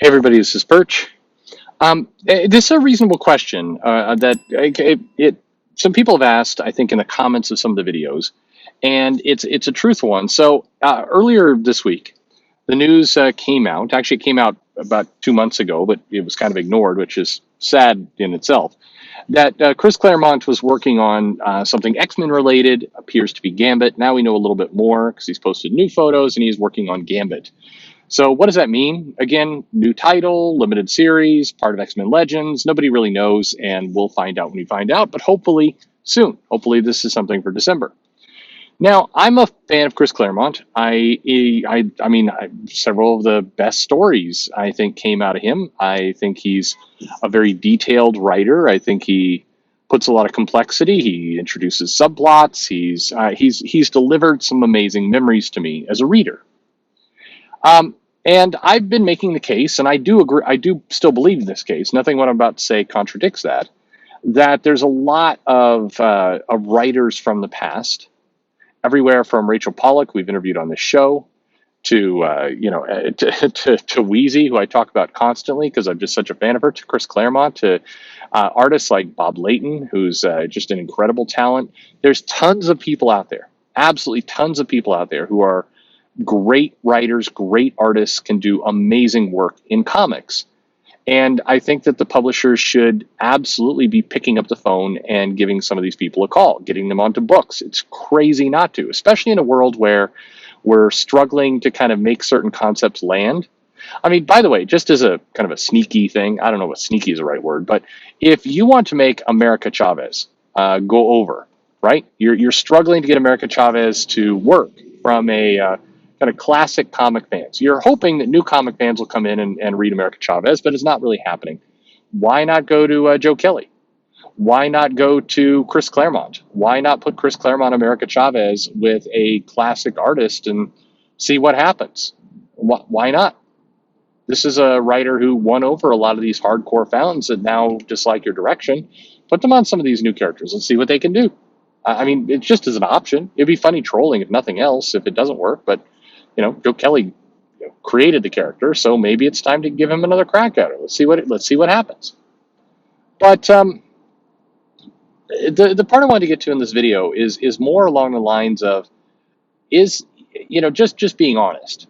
Hey everybody, this is Perch. This is a reasonable question that some people have asked, I think, in the comments of some of the videos, and it's a truthful one. So earlier this week, the news came out. Actually, it came out about 2 months ago, but it was kind of ignored, which is sad in itself. That Chris Claremont was working on something X-Men related, appears to be Gambit. Now we know a little bit more because he's posted new photos and he's working on Gambit. So what does that mean? Again, new title, limited series, part of X-Men Legends. Nobody really knows, and we'll find out when we find out, but hopefully soon. Hopefully this is something for December. Now, I'm a fan of Chris Claremont. Several of the best stories I think came out of him. I think he's a very detailed writer. I think he puts a lot of complexity. He introduces subplots. He's delivered some amazing memories to me as a reader. And I've been making the case, and I do agree. I do still believe in this case. Nothing what I'm about to say contradicts that. That there's a lot of writers from the past, everywhere from Rachel Pollack, we've interviewed on this show, to to Wheezy, who I talk about constantly because I'm just such a fan of her, to Chris Claremont, to artists like Bob Layton, who's just an incredible talent. There's tons of people out there, absolutely tons of people out there who are great writers, great artists, can do amazing work in comics. And I think that the publishers should absolutely be picking up the phone and giving some of these people a call, getting them onto books. It's crazy not to, especially in a world where we're struggling to kind of make certain concepts land. I mean, by the way, just as a kind of a sneaky thing, I don't know what sneaky is the right word, but if you want to make America Chavez go over, right? You're struggling to get America Chavez to work from a kind of classic comic fans. You're hoping that new comic fans will come in and read America Chavez, but it's not really happening. Why not go to Joe Kelly? Why not go to Chris Claremont? Why not put Chris Claremont America Chavez with a classic artist and see what happens? Why not? This is a writer who won over a lot of these hardcore fans that now dislike your direction. Put them on some of these new characters and see what they can do. I mean, it just is an option. It'd be funny trolling if nothing else, if it doesn't work, but Joe Kelly created the character, so maybe it's time to give him another crack at it. Let's see what happens. But the part I wanted to get to in this video is more along the lines of just being honest.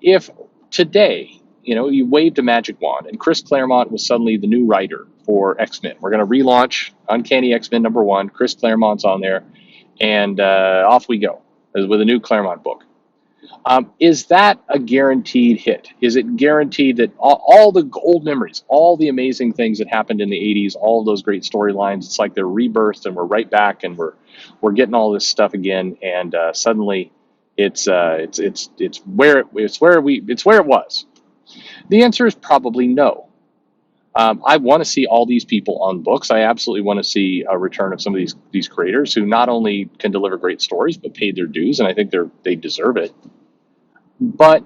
If today you waved a magic wand and Chris Claremont was suddenly the new writer for X-Men, we're going to relaunch Uncanny X-Men #1. Chris Claremont's on there, and off we go with a new Claremont book. Is that a guaranteed hit? Is it guaranteed that all the old memories, all the amazing things that happened in the 80s, all of those great storylines, it's like they're rebirthed and we're right back and we're getting all this stuff again, and suddenly it's where it was? The answer is probably no. I want to see all these people on books. I absolutely want to see a return of some of these creators who not only can deliver great stories but paid their dues, and I think they deserve it. But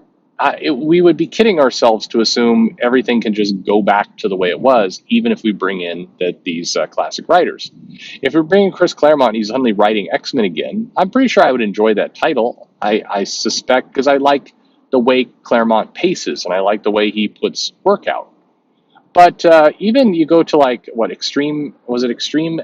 we would be kidding ourselves to assume everything can just go back to the way it was, even if we bring in these classic writers. If we're bringing Chris Claremont, he's suddenly writing X-Men again, I'm pretty sure I would enjoy that title. I suspect, because I like the way Claremont paces, and I like the way he puts work out. But even you go to Extreme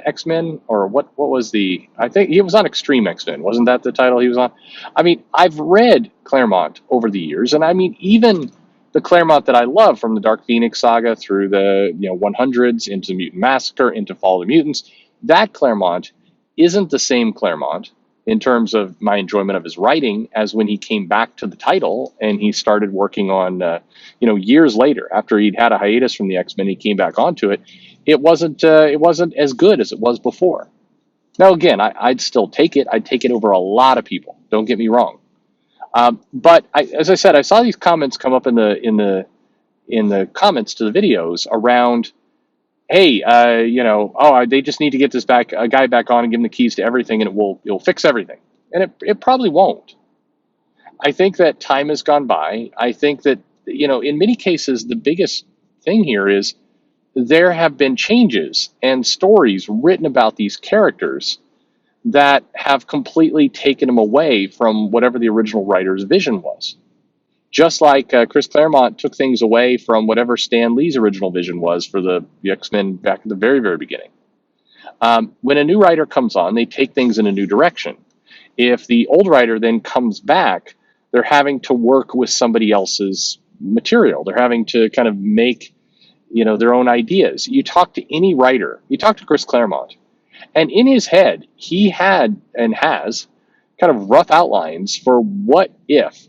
X-Men, or what was I think he was on Extreme X-Men, wasn't that the title he was on? I mean, I've read Claremont over the years, and I mean, even the Claremont that I love, from the Dark Phoenix saga through the 100s into Mutant Massacre into Fall of the Mutants, that Claremont isn't the same Claremont in terms of my enjoyment of his writing as when he came back to the title and he started working on, years later, after he'd had a hiatus from the X-Men, he came back onto it. It wasn't as good as it was before. Now, again, I'd still take it. I'd take it over a lot of people. Don't get me wrong. But as I said, I saw these comments come up in the comments to the videos around, hey, they just need to get this guy back on and give him the keys to everything, and it'll fix everything. And it probably won't. I think that time has gone by. I think that, in many cases, the biggest thing here is there have been changes and stories written about these characters that have completely taken them away from whatever the original writer's vision was. Just like Chris Claremont took things away from whatever Stan Lee's original vision was for the X-Men back at the very, very beginning. When a new writer comes on, they take things in a new direction. If the old writer then comes back, they're having to work with somebody else's material. They're having to kind of make, their own ideas. You talk to any writer, you talk to Chris Claremont, and in his head, he had and has kind of rough outlines for what if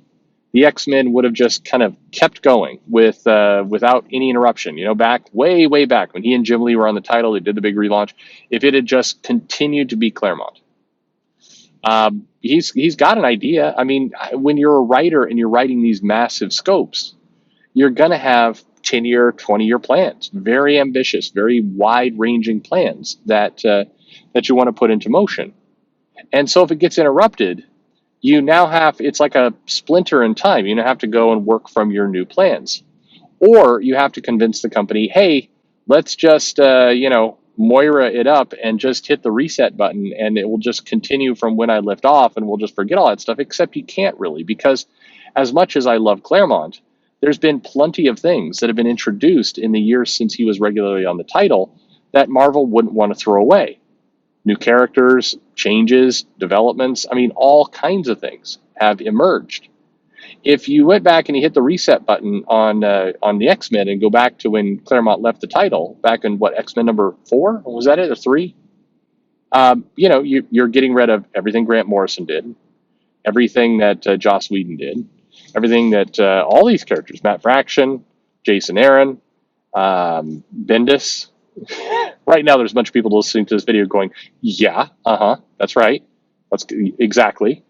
the X-Men would have just kind of kept going without any interruption. Back way back when he and Jim Lee were on the title, they did the big relaunch. If it had just continued to be Claremont, he's got an idea. I mean, when you're a writer and you're writing these massive scopes, you're going to have 10-year, 20-year plans, very ambitious, very wide-ranging plans that you want to put into motion. And so if it gets interrupted, you now it's like a splinter in time. You now have to go and work from your new plans. Or you have to convince the company, hey, let's just, Moira it up and just hit the reset button and it will just continue from when I left off and we'll just forget all that stuff, except you can't really, because as much as I love Claremont, there's been plenty of things that have been introduced in the years since he was regularly on the title that Marvel wouldn't want to throw away. New characters, changes, developments, I mean, all kinds of things have emerged. If you went back and you hit the reset button on the X-Men and go back to when Claremont left the title, back in X-Men number 4? Was that it, or 3? You're getting rid of everything Grant Morrison did, everything that Joss Whedon did, everything that all these characters, Matt Fraction, Jason Aaron, Bendis. Right now, there's a bunch of people listening to this video going, yeah, that's right. That's exactly.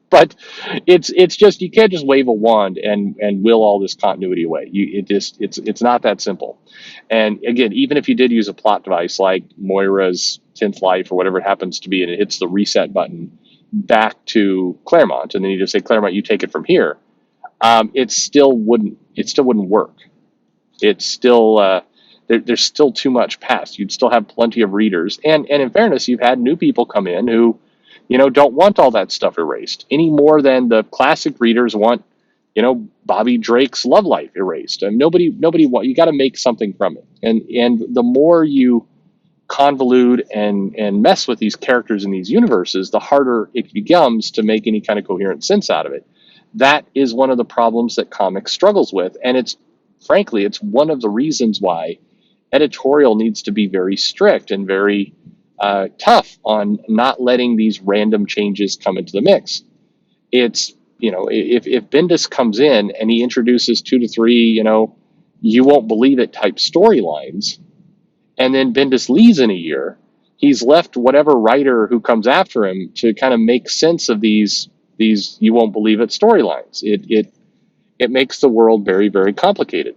But it's just, you can't just wave a wand and will all this continuity away. It's not that simple. And again, even if you did use a plot device like Moira's 10th life or whatever it happens to be, and it hits the reset button back to Claremont, and then you just say, Claremont, you take it from here, it still wouldn't work. It's still there's still too much past. You'd still have plenty of readers, and in fairness, you've had new people come in who don't want all that stuff erased any more than the classic readers want, Bobby Drake's love life erased. And nobody want, you got to make something from it. And the more you convolute and mess with these characters in these universes, the harder it becomes to make any kind of coherent sense out of it. That is one of the problems that comics struggles with. And it's one of the reasons why editorial needs to be very strict and very tough on not letting these random changes come into the mix. It's, if Bendis comes in and he introduces 2 to 3, you won't believe it type storylines, and then Bendis leaves in a year, he's left whatever writer who comes after him to kind of make sense of these you won't believe it storylines. It makes the world very, very complicated.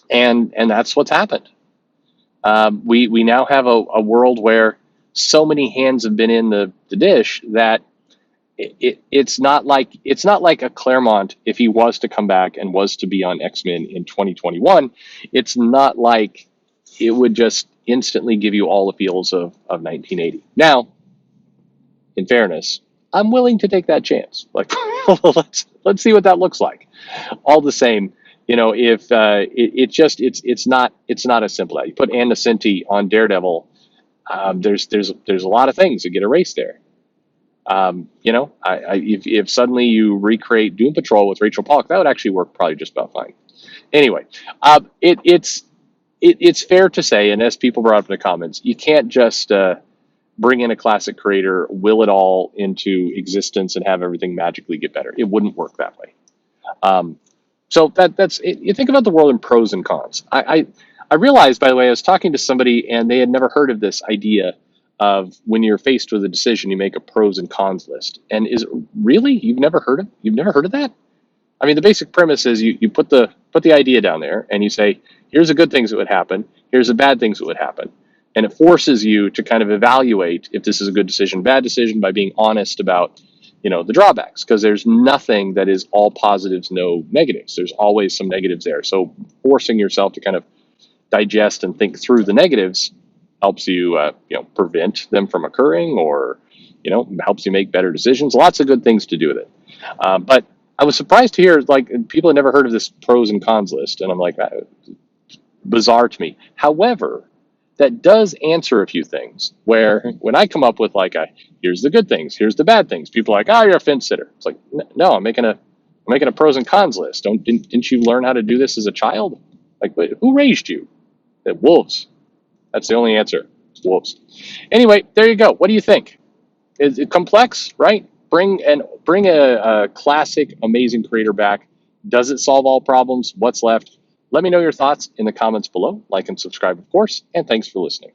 And that's what's happened. We now have a world where so many hands have been in the dish that it's not like a Claremont, if he was to come back and was to be on X-Men in 2021, it's not like it would just instantly give you all the feels of 1980. Now, in fairness, I'm willing to take that chance. Like, let's see what that looks like. All the same, if it's not as simple as you put Ann Nocenti on Daredevil. There's a lot of things that get erased there. If suddenly you recreate Doom Patrol with Rachel Polk, that would actually work probably just about fine. Anyway, it's fair to say, and as people brought up in the comments, you can't just bring in a classic creator, will it all into existence, and have everything magically get better. It wouldn't work that way. So that's it. You think about the world in pros and cons. I realized, by the way, I was talking to somebody and they had never heard of this idea of when you're faced with a decision, you make a pros and cons list. And you've never heard of that? I mean, the basic premise is you put the idea down there and you say, here's the good things that would happen, here's the bad things that would happen. And it forces you to kind of evaluate if this is a good decision, bad decision, by being honest about, the drawbacks, because there's nothing that is all positives, no negatives. There's always some negatives there. So forcing yourself to kind of digest and think through the negatives helps you, prevent them from occurring, or, helps you make better decisions. Lots of good things to do with it. But I was surprised to hear like people had never heard of this pros and cons list, and I'm like, bizarre to me. However, that does answer a few things. Where when I come up with like a here's the good things, here's the bad things, people are like, oh, you're a fence sitter. It's like, no, I'm making a pros and cons list. Didn't you learn how to do this as a child? Like, who raised you? Wolves. That's the only answer. It's wolves. Anyway, there you go. What do you think? Is it complex, right? Bring a classic, amazing creator back. Does it solve all problems? What's left? Let me know your thoughts in the comments below. Like and subscribe, of course. And thanks for listening.